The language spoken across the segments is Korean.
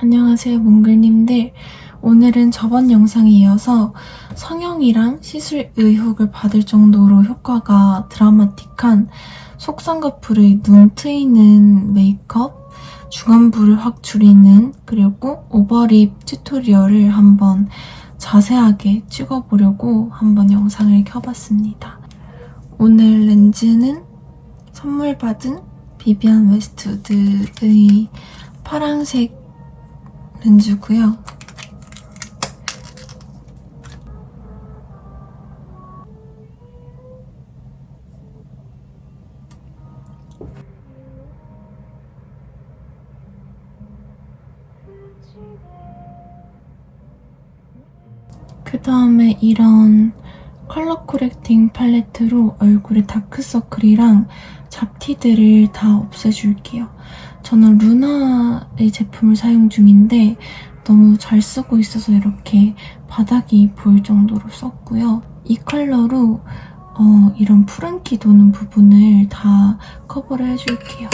안녕하세요, 몽글님들. 오늘은 저번 영상에 이어서 성형이랑 시술 의혹을 받을 정도로 효과가 드라마틱한 속쌍꺼풀의 눈 트이는 메이크업, 중안부를 확 줄이는, 그리고 오버립 튜토리얼을 한번 자세하게 찍어보려고 한번 영상을 켜봤습니다. 오늘 렌즈는 선물 받은 비비안 웨스트우드의 파란색 렌즈고요. 그 다음에 이런 컬러 코렉팅 팔레트로 얼굴의 다크서클이랑 잡티들을 다 없애줄게요. 저는 루나의 제품을 사용 중인데 너무 잘 쓰고 있어서 이렇게 바닥이 보일 정도로 썼고요. 이 컬러로 이런 푸른기 도는 부분을 다 커버를 해줄게요.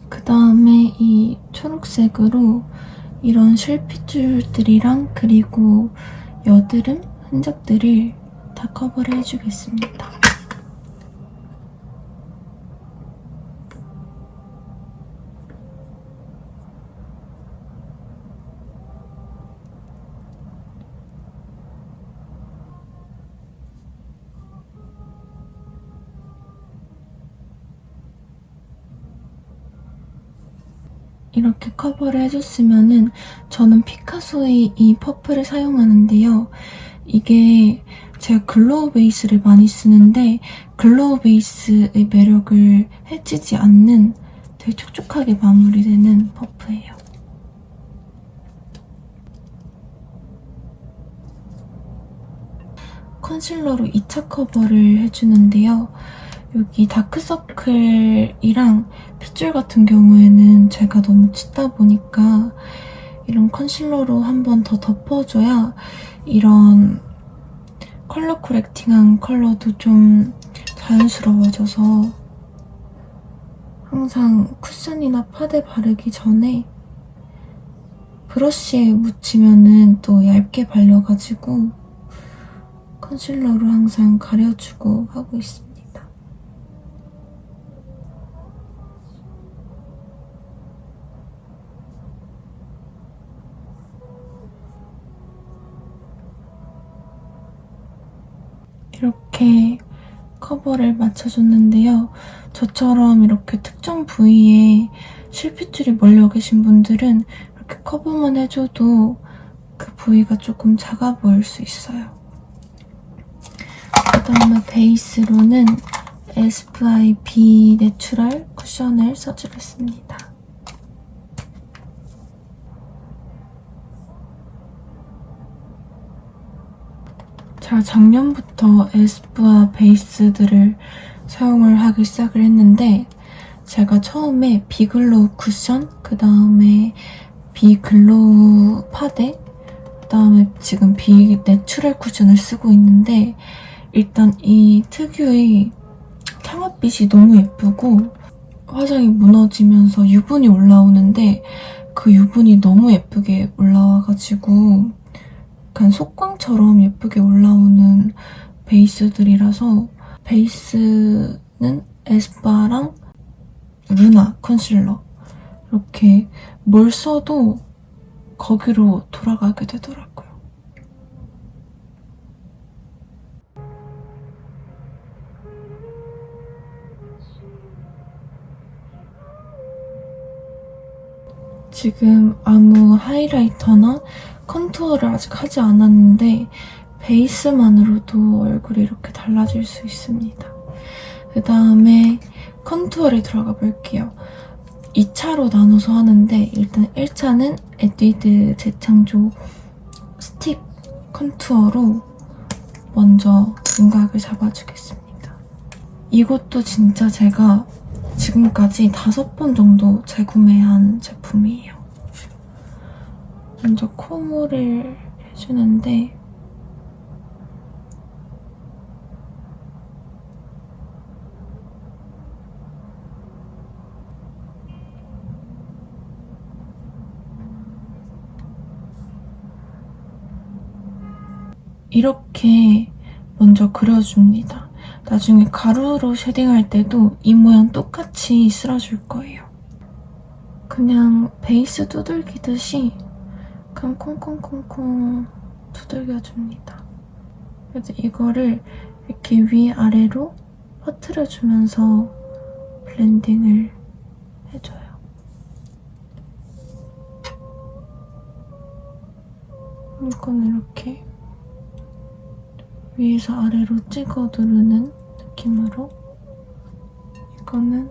그 다음에 이 초록색으로 이런 실핏줄들이랑 그리고 여드름 흔적들을 다 커버를 해주겠습니다. 이렇게 커버를 해줬으면은 저는 피카소의 이 퍼플을 사용하는데요. 이게 제가 글로우 베이스를 많이 쓰는데 글로우 베이스의 매력을 해치지 않는 되게 촉촉하게 마무리되는 퍼프예요. 컨실러로 2차 커버를 해주는데요. 여기 다크서클이랑 핏줄 같은 경우에는 제가 너무 짙다 보니까 이런 컨실러로 한 번 더 덮어줘야 이런 컬러 코렉팅한 컬러도 좀 자연스러워져서 항상 쿠션이나 파데 바르기 전에 브러쉬에 묻히면은 또 얇게 발려가지고 컨실러로 항상 가려주고 하고 있습니다. 이렇게 커버를 맞춰줬는데요. 저처럼 이렇게 특정 부위에 실핏줄이 몰려 계신 분들은 이렇게 커버만 해줘도 그 부위가 조금 작아 보일 수 있어요. 그 다음에 베이스로는 에스쁘아의 비 내추럴 쿠션을 써주겠습니다. 제가 작년부터 에스쁘아 베이스들을 사용을 하기 시작을 했는데 제가 처음에 비글로우 쿠션, 그 다음에 비글로우 파데, 그 다음에 지금 비 내추럴 쿠션을 쓰고 있는데 일단 이 특유의 탕화빛이 너무 예쁘고 화장이 무너지면서 유분이 올라오는데 그 유분이 너무 예쁘게 올라와가지고 약간 속광처럼 예쁘게 올라오는 베이스들이라서 베이스는 에스쁘아랑 루나 컨실러 이렇게 뭘 써도 거기로 돌아가게 되더라고요. 지금 아무 하이라이터나 컨투어를 아직 하지 않았는데 베이스만으로도 얼굴이 이렇게 달라질 수 있습니다. 그 다음에 컨투어를 들어가 볼게요. 2차로 나눠서 하는데 일단 1차는 에뛰드 재창조 스틱 컨투어로 먼저 윤곽을 잡아주겠습니다. 이것도 진짜 제가 지금까지 5번 정도 재구매한 제품이에요. 먼저 콧물을 해주는데 이렇게 먼저 그려줍니다. 나중에 가루로 쉐딩할 때도 이 모양 똑같이 쓸어줄 거예요. 그냥 베이스 두들기듯이 그냥 콩콩콩콩 두들겨줍니다. 그래서 이거를 이렇게 위아래로 퍼뜨려주면서 블렌딩을 해줘요. 이건 이렇게 위에서 아래로 찍어 누르는 느낌으로, 이거는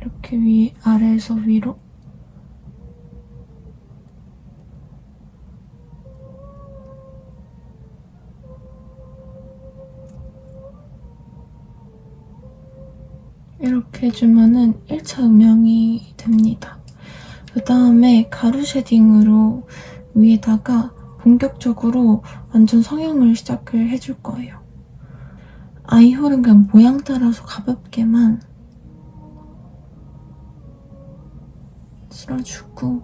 이렇게 아래에서 위로, 이렇게 해주면은 1차 음영이 됩니다. 그 다음에 가루 쉐딩으로 위에다가 본격적으로 완전 성형을 시작을 해줄 거예요. 아이홀은 그냥 모양 따라서 가볍게만 쓸어주고,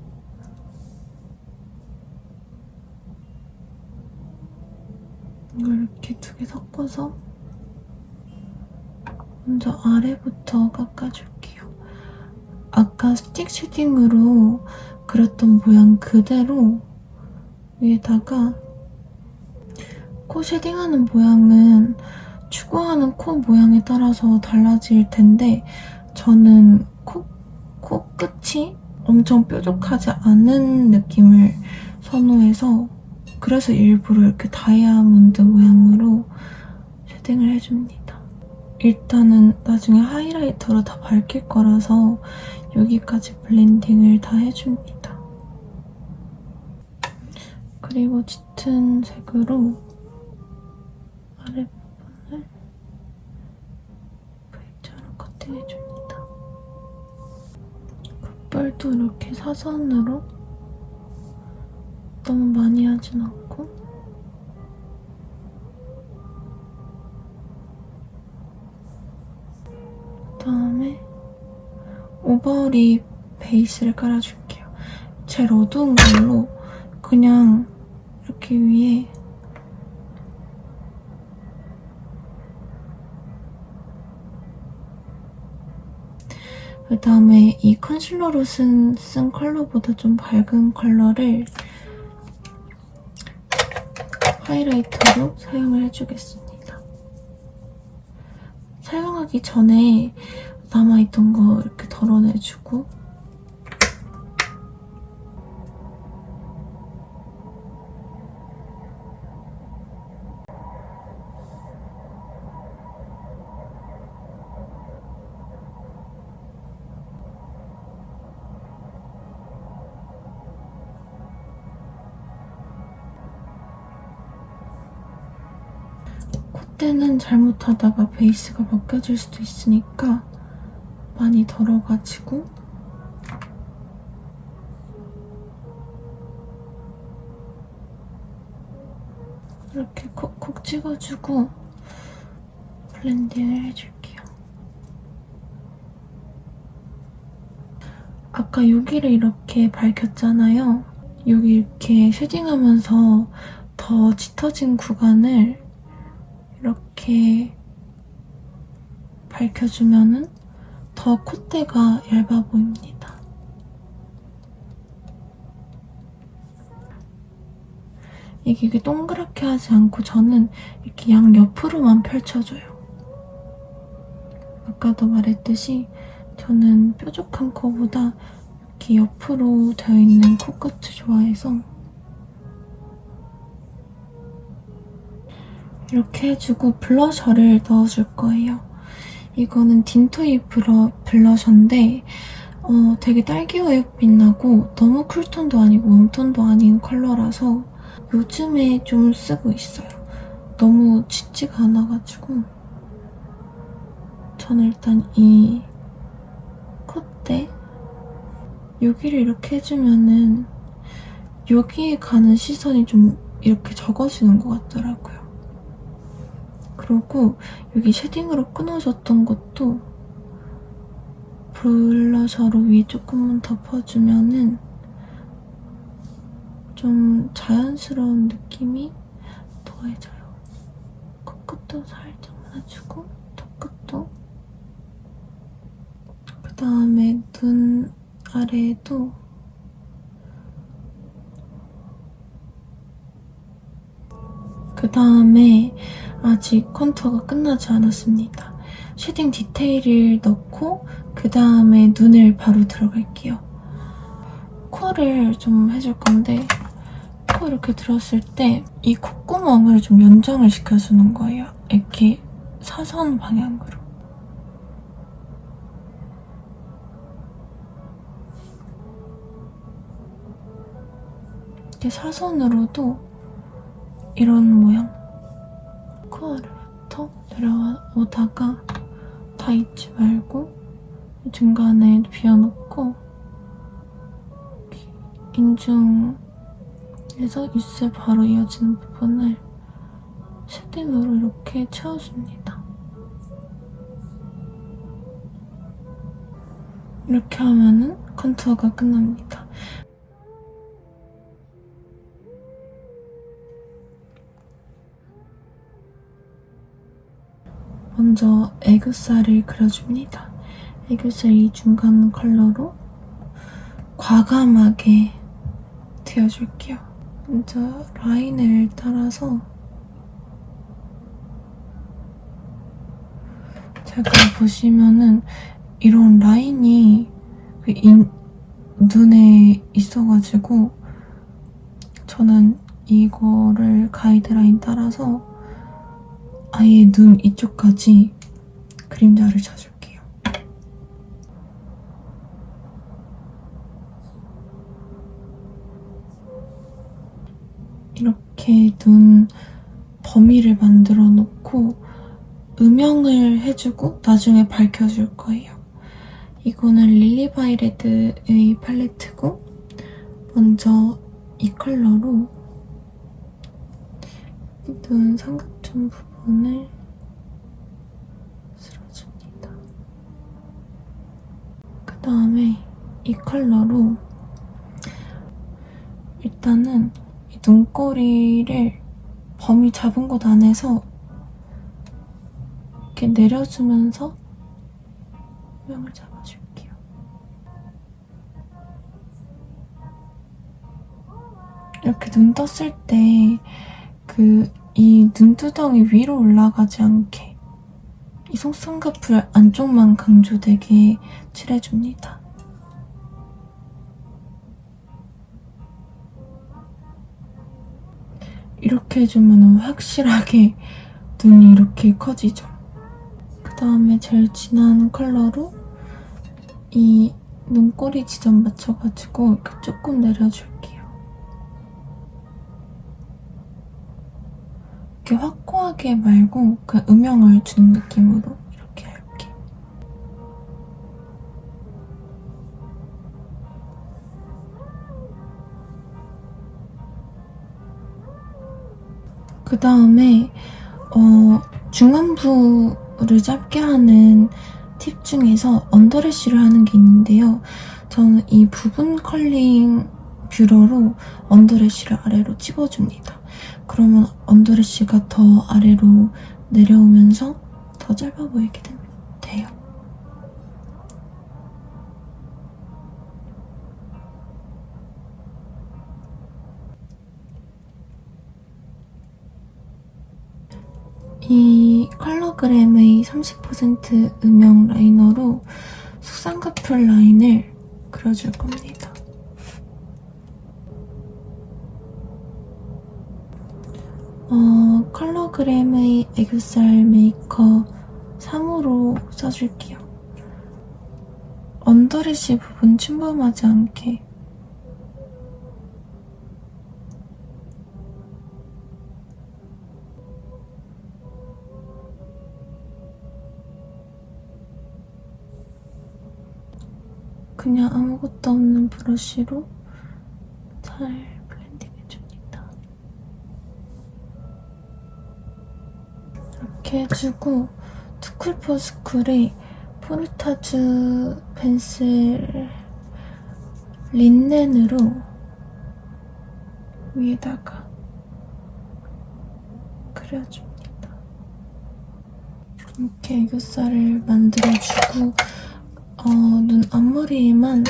이걸 이렇게 두 개 섞어서 먼저 아래부터 깎아줄게요. 아까 스틱 쉐딩으로 그렸던 모양 그대로 위에다가, 코 쉐딩하는 모양은 추구하는 코 모양에 따라서 달라질 텐데 저는 코 끝이 엄청 뾰족하지 않은 느낌을 선호해서, 그래서 일부러 이렇게 다이아몬드 모양으로 쉐딩을 해줍니다. 일단은 나중에 하이라이터로 다 밝힐 거라서 여기까지 블렌딩을 다 해줍니다. 그리고 짙은 색으로 아랫부분을 V자로 커팅해줍니다. 콧볼도 이렇게 사선으로 너무 많이 하진 않고, 그다음에 오버립 베이스를 깔아줄게요. 제일 어두운 걸로 그냥 이렇게 위에 그 다음에 이 컨실러로 쓴 컬러보다 좀 밝은 컬러를 하이라이터로 사용을 해주겠습니다. 사용하기 전에 남아있던 거 이렇게 덜어내주고, 콧대는 잘못하다가 베이스가 벗겨질 수도 있으니까 많이 덜어가지고 이렇게 콕콕 찍어주고 블렌딩을 해줄게요. 아까 여기를 이렇게 밝혔잖아요. 여기 이렇게 쉐딩하면서 더 짙어진 구간을 이렇게 밝혀주면은 더 콧대가 얇아 보입니다. 이게 동그랗게 하지 않고 저는 이렇게 양옆으로만 펼쳐줘요. 아까도 말했듯이 저는 뾰족한 코보다 이렇게 옆으로 되어 있는 코끝을 좋아해서 이렇게 해주고 블러셔를 넣어줄 거예요. 이거는 딘토이 블러셔인데 되게 딸기우유빛 나고 너무 쿨톤도 아니고 웜톤도 아닌 컬러라서 요즘에 좀 쓰고 있어요. 너무 짙지가 않아가지고 저는 일단 이 콧대 여기를 이렇게 해주면은 여기에 가는 시선이 좀 이렇게 적어지는 것 같더라고요. 그리고 여기 쉐딩으로 끊어졌던 것도 블러셔로 위에 조금만 덮어주면은 좀 자연스러운 느낌이 더해져요. 코끝도 살짝만 해주고 턱끝도, 그 다음에 눈 아래에도 그 다음에 아직 컨투어가 끝나지 않았습니다. 쉐딩 디테일을 넣고 그 다음에 눈을 바로 들어갈게요. 코를 좀 해줄 건데 코 이렇게 들었을 때 이 콧구멍을 좀 연장을 시켜주는 거예요. 이렇게 사선 방향으로. 이렇게 사선으로도 이런 모양. 코 아래부터 내려오다가 다 잊지 말고 중간에 비워놓고 인중에서 입술 바로 이어지는 부분을 쉐딩으로 이렇게 채워줍니다. 이렇게 하면은 컨투어가 끝납니다. 먼저 애교살을 그려줍니다. 애교살 이 중간 컬러로 과감하게 그려줄게요. 먼저 라인을 따라서 제가 보시면은 이런 라인이 눈에 있어가지고 저는 이거를 가이드라인 따라서 아예 눈 이쪽까지 그림자를 쳐줄게요. 이렇게 눈 범위를 만들어 놓고 음영을 해주고 나중에 밝혀줄 거예요. 이거는 릴리바이레드의 팔레트고 먼저 이 컬러로 눈 삼각존 부분을 쓸어줍니다. 그 다음에 이 컬러로 일단은 이 눈꼬리를 범위 잡은 곳 안에서 이렇게 내려주면서 음영을 잡아줄게요. 이렇게 눈 떴을 때 이 눈두덩이 위로 올라가지 않게 이 속쌍꺼풀 안쪽만 강조되게 칠해줍니다. 이렇게 해주면 확실하게 눈이 이렇게 커지죠. 그 다음에 제일 진한 컬러로 이 눈꼬리 지점 맞춰가지고 이렇게 조금 내려줄게요. 이렇게 확고하게 말고 그냥 음영을 주는 느낌으로 이렇게 할게요. 그 다음에 중안부를 짧게 하는 팁 중에서 언더래쉬를 하는 게 있는데요. 저는 이 부분 컬링 뷰러로 언더래쉬를 아래로 찝어줍니다. 그러면 언더래쉬가 더 아래로 내려오면서 더 짧아 보이게 돼요. 이 컬러그램의 30% 음영 라이너로 속쌍꺼풀 라인을 그려줄 겁니다. 컬러그램의 애교살 메이커 3호로 써줄게요. 언더래쉬 부분 침범하지 않게. 그냥 아무것도 없는 브러쉬로 잘 블렌드 이렇게 해주고 투쿨포스쿨의 포르타주 펜슬 린넨으로 위에다가 그려줍니다. 이렇게 애교살을 만들어주고 눈 앞머리에만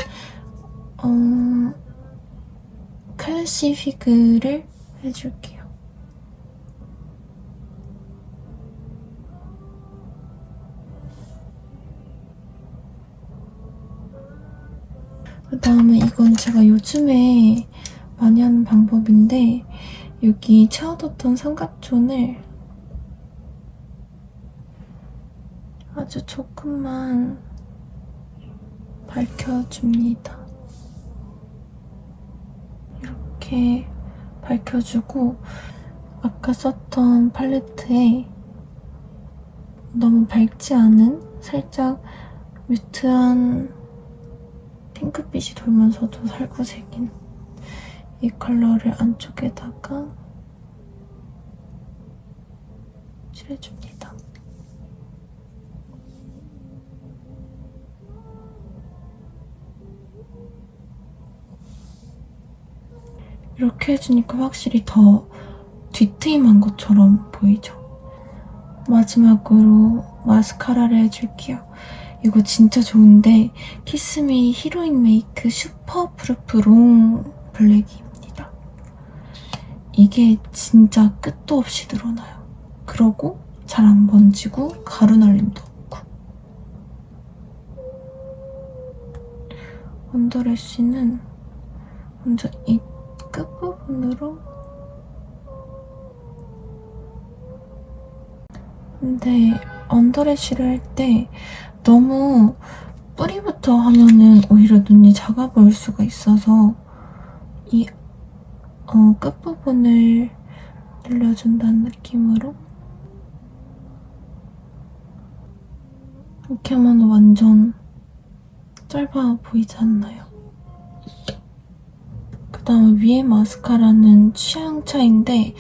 클래시 피그를 해줄게요. 그 다음에 이건 제가 요즘에 많이 하는 방법인데 여기 채워뒀던 삼각존을 아주 조금만 밝혀줍니다. 이렇게 밝혀주고 아까 썼던 팔레트에 너무 밝지 않은 살짝 뮤트한 핑크빛이 돌면서도 살구색인 이 컬러를 안쪽에다가 칠해줍니다. 이렇게 해주니까 확실히 더 뒤트임한 것처럼 보이죠? 마지막으로 마스카라를 해줄게요. 이거 진짜 좋은데 키스미 히로인 메이크 슈퍼 프루프 롱 블랙입니다. 이게 진짜 끝도 없이 늘어나요. 그러고 잘 안 번지고 가루 날림도 없고. 언더래쉬는 먼저 이 끝부분으로. 근데 언더래쉬를 할 때 너무 뿌리부터 하면은 오히려 눈이 작아 보일 수가 있어서 이 끝부분을 늘려준다는 느낌으로 이렇게 하면 완전 짧아 보이지 않나요? 그 다음에 위에 마스카라는 취향 차인데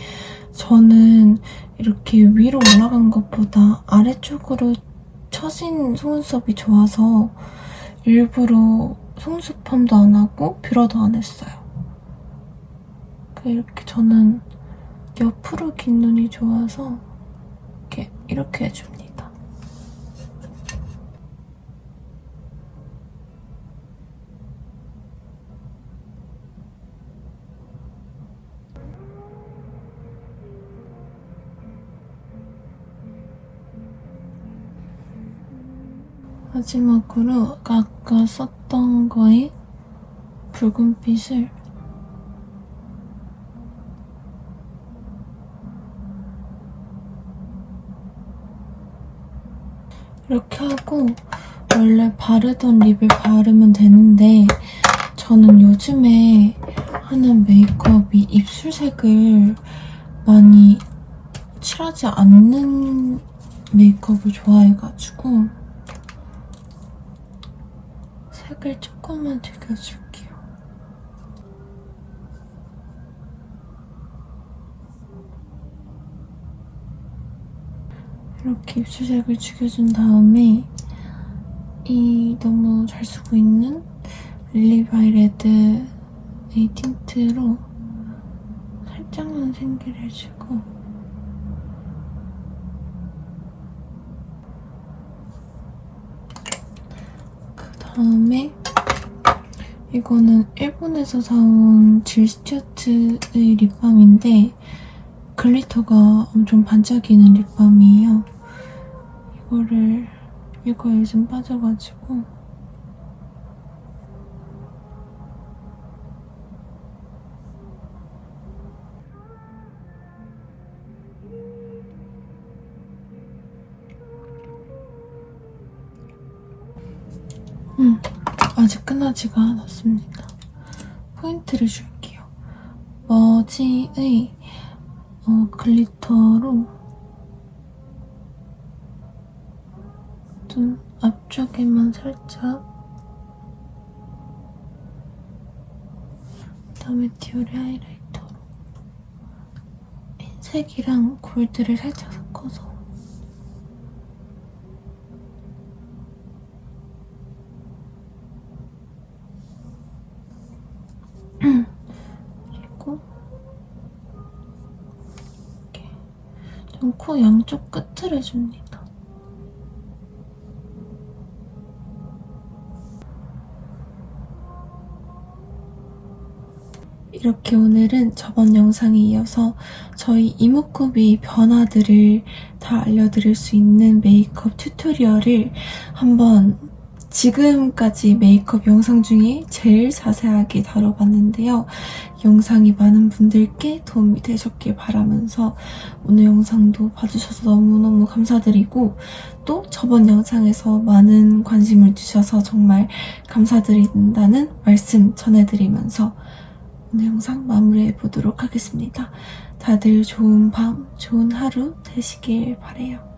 저는 이렇게 위로 올라간 것보다 아래쪽으로 처진 속눈썹이 좋아서 일부러 속눈썹 펌도 안 하고 뷰러도 안 했어요. 이렇게 저는 옆으로 긴 눈이 좋아서 이렇게 해줍니다. 마지막으로 아까 썼던 거에 붉은빛을 이렇게 하고 원래 바르던 립을 바르면 되는데 저는 요즘에 하는 메이크업이 입술색을 많이 칠하지 않는 메이크업을 좋아해가지고 색을 조금만 죽여줄게요. 이렇게 입술색을 죽여준 다음에 이 너무 잘 쓰고 있는 릴리바이레드의 틴트로 살짝만 생기를 해주고 그 다음에 이거는 일본에서 사온 질 스튜어트의 립밤인데 글리터가 엄청 반짝이는 립밤이에요. 이거 요즘 빠져가지고 아직 끝나지가 않았습니다. 포인트를 줄게요. 머지의 글리터로 눈 앞쪽에만 살짝 그다음에 디올의 하이라이터로 흰색이랑 골드를 살짝 섞어서 코 양쪽 끝을 해줍니다. 이렇게 오늘은 저번 영상에 이어서 저희 이목구비 변화들을 다 알려드릴 수 있는 메이크업 튜토리얼을 한번 지금까지 메이크업 영상 중에 제일 자세하게 다뤄봤는데요. 영상이 많은 분들께 도움이 되셨길 바라면서 오늘 영상도 봐주셔서 너무너무 감사드리고 또 저번 영상에서 많은 관심을 주셔서 정말 감사드린다는 말씀 전해드리면서 오늘 영상 마무리해보도록 하겠습니다. 다들 좋은 밤, 좋은 하루 되시길 바래요.